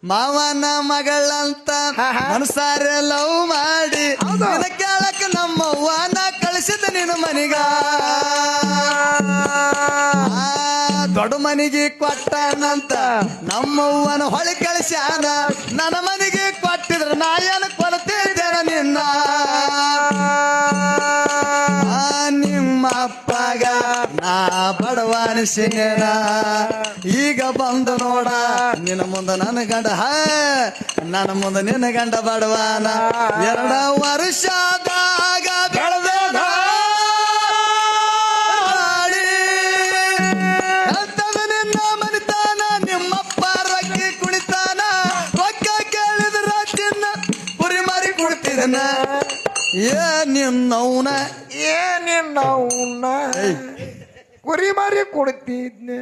ಮಾವನ ಮಗಳಂತ ಮನಸಾರೆ ಲವ್ ಮಾಡಿ ಕೇಳಕ್ ನಮ್ಮವ್ವನ ಕಳಿಸಿದ ನಿನ್ನ ಮನಿಗ ದೊಡ್ಡ ಮನಿಗೆ ಕೊಟ್ಟನಂತ ನಮ್ಮವ್ವನ ಹೊಳಿ ಕಳಿಸ್ಯಾನ ನನ್ನ ಮನಿಗೆ ಕೊಟ್ಟಿದ್ರ ನಾಯನ ಕೊಡ್ತಿದ್ದೇನ ನಿನ್ನ ನಿಮ್ಮ ಅಪ್ಪಗ ನಾ ಬಡವನಿಸಿನ ಈಗ ಬಂದು ನೋಡ ನಿನ್ನ ಮುಂದೆ ನನ್ನ ಗಂಡ ನನ್ನ ಮುಂದೆ ನಿನ್ನ ಗಂಡ ಬಡವನ 2 ವರ್ಷದಾಗ ಬೆಳೆದ ಅಂತದ ನಿನ್ನ ಮನಿತಾನ ನಿಮ್ಮಪ್ಪ ರೊಕ್ಕಿ ಕುಣಿತಾನ ರೊಕ್ಕ ಕೇಳಿದ್ರ ತಿನ್ನ ಕುರಿ ಮಾರಿ ಕುಡ್ತಿದನ ನಿನ್ನವನ ಕುರಿ ಮಾರಿ ಕೊಡ್ತಿದ್ನೆ